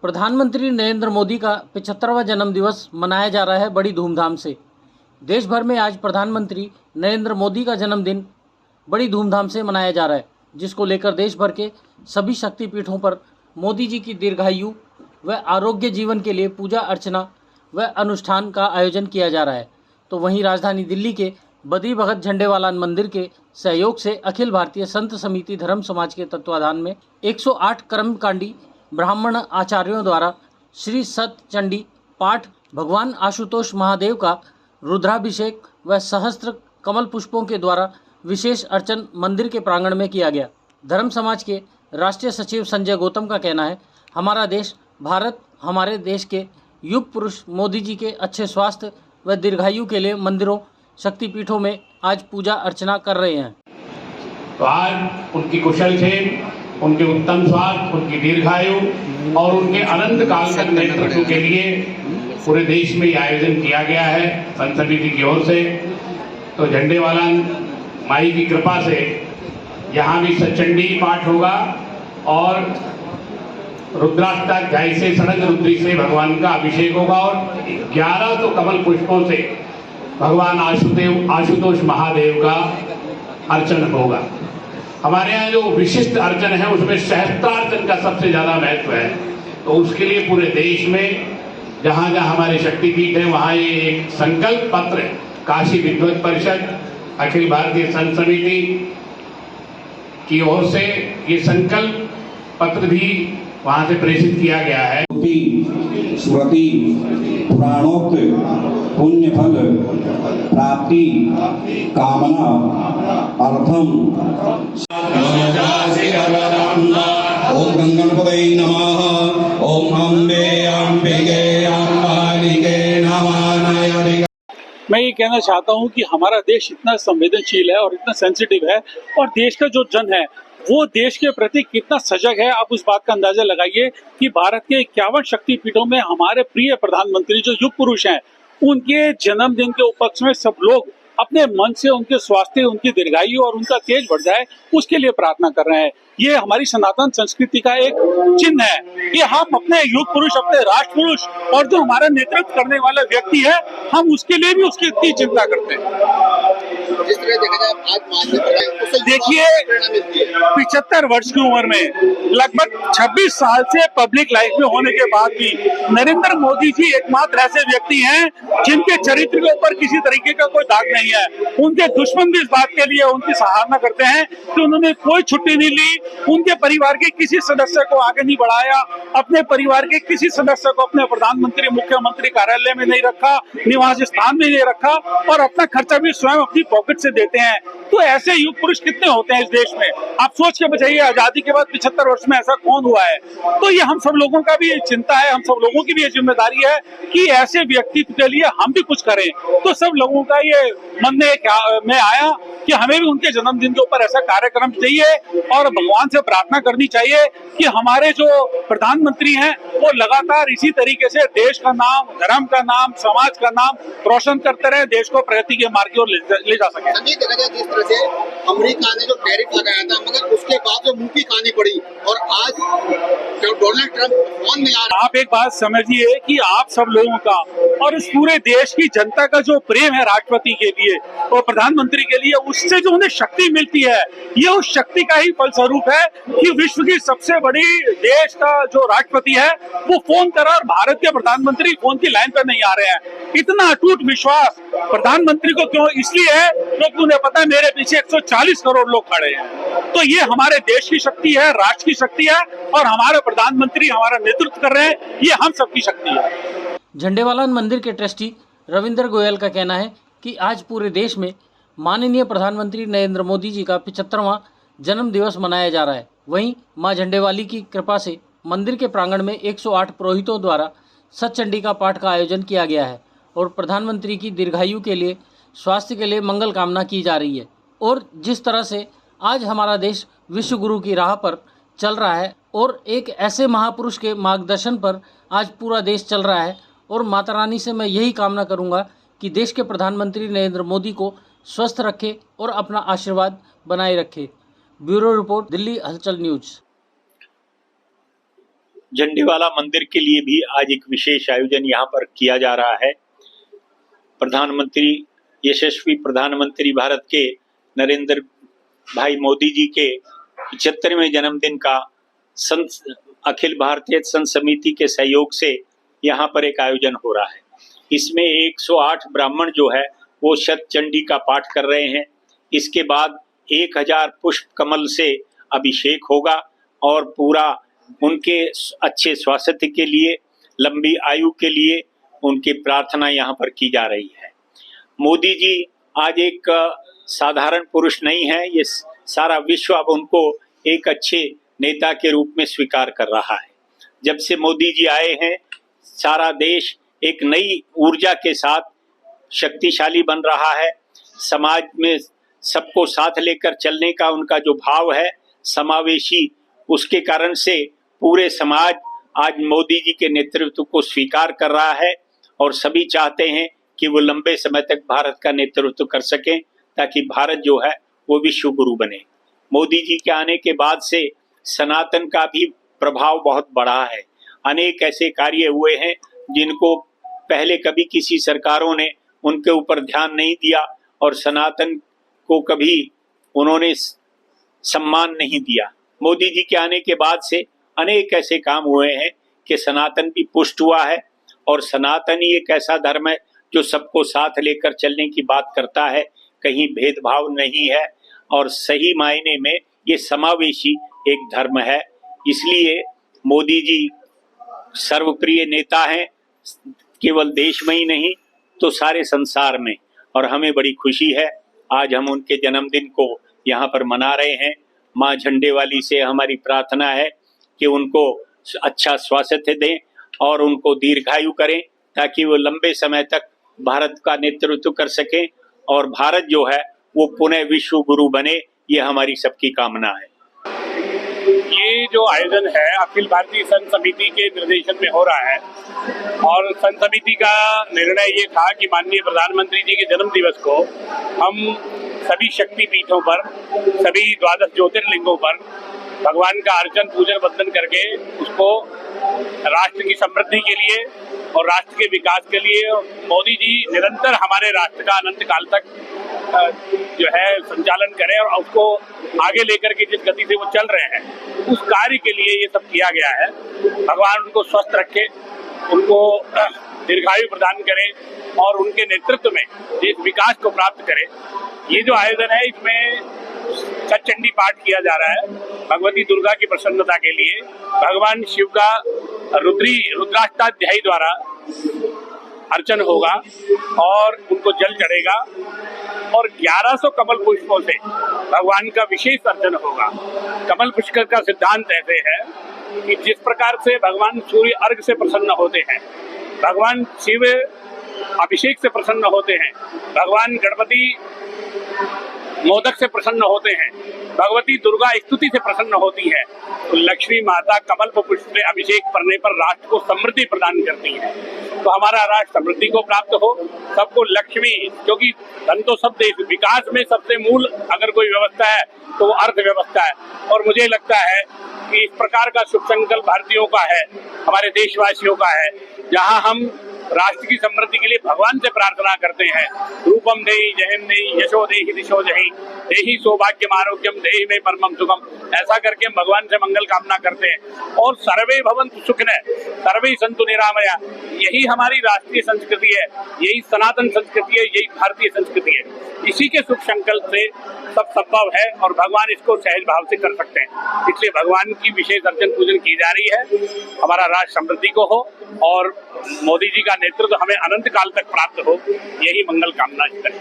प्रधानमंत्री नरेंद्र मोदी का 75वां जन्मदिवस मनाया जा रहा है बड़ी धूमधाम से। देश भर में आज प्रधानमंत्री नरेंद्र मोदी का जन्मदिन बड़ी धूमधाम से मनाया जा रहा है, जिसको लेकर देश भर के सभी शक्तिपीठों पर मोदी जी की दीर्घायु व आरोग्य जीवन के लिए पूजा अर्चना व अनुष्ठान का आयोजन किया जा रहा है। तो वहीं राजधानी दिल्ली के बद्री भगत झंडेवालान मंदिर के सहयोग से अखिल भारतीय संत समिति धर्म समाज के तत्वाधान में 108 कर्मकांडी ब्राह्मण आचार्यों द्वारा श्री सत चंडी पाठ, भगवान आशुतोष महादेव का रुद्राभिषेक व सहस्त्र कमल पुष्पों के द्वारा विशेष अर्चन मंदिर के प्रांगण में किया गया। धर्म समाज के राष्ट्रीय सचिव संजय गौतम का कहना है, हमारा देश भारत हमारे देश के युग पुरुष मोदी जी के अच्छे स्वास्थ्य व दीर्घायु के लिए मंदिरों शक्तिपीठों में आज पूजा अर्चना कर रहे हैं। तो आज उनकी कुशल क्षेम, उनके उत्तम स्वास्थ्य, उनकी दीर्घायु और उनके अनंत काल तक नेतृत्व के लिए पूरे देश में ये आयोजन किया गया है संत समिति की ओर से। तो झंडेवालान माई की कृपा से यहाँ भी सचंडी पाठ होगा और रुद्राष्टक जैसे सड़क रुद्री से भगवान का अभिषेक होगा और 1100 कमल पुष्पों से भगवान आशुतोष महादेव का अर्चन होगा। हमारे यहाँ जो विशिष्ट अर्चन है उसमें सहस्त्रार्चन का सबसे ज्यादा महत्व है। तो उसके लिए पूरे देश में जहाँ जहाँ हमारे शक्तिपीठ है वहाँ ये एक संकल्प पत्र काशी विद्वत परिषद, अखिल भारतीय संत समिति की ओर से ये संकल्प पत्र भी वहाँ से प्रेषित किया गया है। स्मृति पुराणोक्त पुण्य फल प्राप्ति कामना अर्थम। ओम गंगणपतये नमः। ओम अंबिके अंबालिके नमः। मैं ये कहना चाहता हूँ कि हमारा देश इतना संवेदनशील है और इतना सेंसिटिव है, और देश का जो जन है वो देश के प्रति कितना सजग है, आप उस बात का अंदाजा लगाइए कि भारत के 51 शक्तिपीठों में हमारे प्रिय प्रधानमंत्री जो युग पुरुष हैं, उनके जन्मदिन के उपलक्ष्य में सब लोग अपने मन से उनके स्वास्थ्य, उनकी दीर्घायु और उनका तेज बढ़ जाए उसके लिए प्रार्थना कर रहे हैं। ये हमारी सनातन संस्कृति का एक चिन्ह है कि हम अपने युग पुरुष, अपने राष्ट्र पुरुष और जो हमारा नेतृत्व करने वाला व्यक्ति है, हम उसके लिए भी उसकी इतनी चिंता करते हैं। जिस तरह देखा जाए देखिए 75 वर्ष की उम्र में लगभग 26 साल से पब्लिक लाइफ में होने के बाद भी नरेंद्र मोदी जी एकमात्र ऐसे व्यक्ति हैं जिनके चरित्र के ऊपर किसी तरीके का कोई दाग नहीं है। उनके दुश्मन भी इस बात के लिए उनकी सराहना करते हैं कि उन्होंने कोई छुट्टी नहीं ली, उनके परिवार के किसी सदस्य को आगे नहीं बढ़ाया, अपने परिवार के किसी सदस्य को अपने प्रधानमंत्री मुख्यमंत्री कार्यालय में नहीं रखा, निवास स्थान में नहीं रखा और अपना खर्चा भी स्वयं अपनी पॉकेट से देते हैं। तो ऐसे युग पुरुष कितने होते हैं इस देश में? आप सोच के बताइए, आजादी के बाद 75 वर्ष में ऐसा कौन हुआ है? तो ये हम सब लोगों का भी चिंता है, हम सब लोगों की भी ये जिम्मेदारी है कि ऐसे व्यक्तित्व के लिए हम भी कुछ करें। तो सब लोगों का ये मन में आया कि हमें भी उनके जन्मदिन के ऊपर ऐसा कार्यक्रम चाहिए और भगवान से प्रार्थना करनी चाहिए कि हमारे जो प्रधानमंत्री हैं वो लगातार इसी तरीके से देश का नाम, धर्म का नाम, समाज का नाम रोशन करते रहे, देश को प्रगति के मार्ग की ओर ले जा सके। जिस तरह से अमेरिका ने जो टैरिफ लगाया था, मगर उसके बाद जो मुंह की खानी पड़ी और आज जो डोनाल्ड ट्रंप फोन मिला रहा है। आप एक बात समझिए कि आप सब लोगों का और इस पूरे देश की जनता का जो प्रेम है राष्ट्रपति के लिए और प्रधानमंत्री के लिए, उससे जो उन्हें शक्ति मिलती है, ये उस शक्ति का ही फलस्वरूप है कि विश्व की सबसे बड़ी देश का जो राष्ट्रपति है वो फोन करा और भारत के प्रधानमंत्री फोन की लाइन पर नहीं आ रहे हैं। इतना अटूट विश्वास प्रधानमंत्री को क्यों? इसलिए है क्योंकि उन्हें पता है मेरे पीछे 140 करोड़ लोग खड़े हैं। तो ये हमारे देश की शक्ति है, राष्ट्र की शक्ति है और हमारे प्रधानमंत्री हमारा नेतृत्व कर रहे हैं, ये हम सबकी शक्ति है। झंडेवालान मंदिर के ट्रस्टी रविंद्र गोयल का कहना है कि आज पूरे देश में माननीय प्रधानमंत्री नरेंद्र मोदी जी का 75वां जन्म दिवस मनाया जा रहा है। वहीं मां झंडेवाली की कृपा से मंदिर के प्रांगण में 108 पुरोहितों द्वारा सतचंडी का पाठ का आयोजन किया गया है और प्रधानमंत्री की दीर्घायु के लिए, स्वास्थ्य के लिए मंगल कामना की जा रही है। और जिस तरह से आज हमारा देश विश्व गुरु की राह पर चल रहा है और एक ऐसे महापुरुष के मार्गदर्शन पर आज पूरा देश चल रहा है, और माता रानी से मैं यही कामना करूंगा कि देश के प्रधानमंत्री नरेंद्र मोदी को स्वस्थ रखे और अपना आशीर्वाद बनाए रखे। ब्यूरो रिपोर्ट, दिल्ली हलचल न्यूज़। झंडेवाला मंदिर के लिए भी आज एक विशेष आयोजन यहाँ पर किया जा रहा है। प्रधानमंत्री, यशस्वी प्रधानमंत्री भारत के नरेंद्र भाई मोदी जी के 75वें जन्मदिन का अखिल भारतीय संत समिति के सहयोग से यहाँ पर एक आयोजन हो रहा है। इसमें 108 ब्राह्मण जो है वो शतचंडी का पाठ कर रहे हैं। इसके बाद 1000 पुष्प कमल से अभिषेक होगा और पूरा उनके अच्छे स्वास्थ्य के लिए, लंबी आयु के लिए उनकी प्रार्थना यहाँ पर की जा रही है। मोदी जी आज एक साधारण पुरुष नहीं है, ये सारा विश्व अब उनको एक अच्छे नेता के रूप में स्वीकार कर रहा है। जब से मोदी जी आए हैं, सारा देश एक नई ऊर्जा के साथ शक्तिशाली बन रहा है। समाज में सबको साथ लेकर चलने का उनका जो भाव है, समावेशी, उसके कारण से पूरे समाज आज मोदी जी के नेतृत्व को स्वीकार कर रहा है और सभी चाहते हैं कि वो लंबे समय तक भारत का नेतृत्व कर सकें, ताकि भारत जो है वो विश्व गुरु बने। मोदी जी के आने के बाद से सनातन का भी प्रभाव बहुत बढ़ा है। अनेक ऐसे कार्य हुए हैं जिनको पहले कभी किसी सरकारों ने उनके ऊपर ध्यान नहीं दिया और सनातन को कभी उन्होंने सम्मान नहीं दिया। मोदी जी के आने के बाद से अनेक ऐसे काम हुए हैं कि सनातन भी पुष्ट हुआ है और सनातन ही एक ऐसा धर्म है जो सबको साथ लेकर चलने की बात करता है, कहीं भेदभाव नहीं है और सही मायने में ये समावेशी एक धर्म है। इसलिए मोदी जी सर्वप्रिय नेता हैं, केवल देश में ही नहीं तो सारे संसार में, और हमें बड़ी खुशी है आज हम उनके जन्मदिन को यहाँ पर मना रहे हैं। माँ झंडेवाली से हमारी प्रार्थना है कि उनको अच्छा स्वास्थ्य दें और उनको दीर्घायु करें, ताकि वो लंबे समय तक भारत का नेतृत्व कर सकें और भारत जो है वो पुनः विश्व गुरु बने, ये हमारी सबकी कामना है। ये जो आयोजन है अखिल भारतीय संत समिति के निर्देशन में हो रहा है और संत समिति का निर्णय ये था कि माननीय प्रधानमंत्री जी के जन्म दिवस को हम सभी शक्ति पीठों पर, सभी 12 ज्योतिर्लिंगों पर भगवान का अर्चन पूजन वंदन करके उसको राष्ट्र की समृद्धि के लिए और राष्ट्र के विकास के लिए मोदी जी निरंतर हमारे राष्ट्र का अनंत काल तक जो है संचालन करें और उसको आगे लेकर के जिस गति से वो चल रहे हैं, उस कार्य के लिए ये सब किया गया है। भगवान उनको स्वस्थ रखे, उनको दीर्घायु प्रदान करे और उनके नेतृत्व में देश विकास को प्राप्त करे। ये जो आयोजन है इसमें शतचंडी पाठ किया जा रहा है भगवती दुर्गा की प्रसन्नता के लिए। भगवान शिव का रुद्राष्टाध्यायी द्वारा अर्चन होगा और उनको जल चढ़ेगा और 1100 कमल पुष्पों से भगवान का विशेष अर्चन होगा। कमल पुष्कर का सिद्धांत ऐसे है कि जिस प्रकार से भगवान सूर्य अर्घ से प्रसन्न होते हैं, भगवान शिव अभिषेक से प्रसन्न होते हैं, भगवान गणपति मोदक से प्रसन्न होते हैं, भगवती दुर्गा स्तुति से प्रसन्न होती है, तो लक्ष्मी माता कमल पुष्प से अभिषेक करने पर राष्ट्र को समृद्धि प्रदान करती है। तो हमारा राष्ट्र समृद्धि को प्राप्त हो, सबको लक्ष्मी, क्योंकि धन तो सब देश, विकास में सबसे मूल अगर कोई व्यवस्था है तो वो अर्थव्यवस्था है। और मुझे लगता है कि इस प्रकार का शुभ संकल्प भारतीयों का है, हमारे देशवासियों का है, जहाँ हम राष्ट्र की समृद्धि के लिए भगवान से प्रार्थना करते हैं। रूपम देहि जयम देहि यशो देहि दिशो जहि देहि सौभाग्यम आरोग्यम देहि में परमम सुखम, ऐसा करके हम भगवान से मंगल कामना करते हैं। और सर्वे भवन्तु सुखिनः सर्वे सन्तु निरामया, यही हमारी राष्ट्रीय संस्कृति है, यही सनातन संस्कृति है, यही भारतीय संस्कृति है। इसी के शुभ संकल्प से सब संभव है और भगवान इसको सहज भाव से कर सकते हैं। इसलिए भगवान की विशेष अर्चन पूजन की जा रही है। हमारा राष्ट्र समृद्धि को हो और मोदी जी का नेतृत्व हमें अनंत काल तक प्राप्त हो, यही मंगल कामना करें।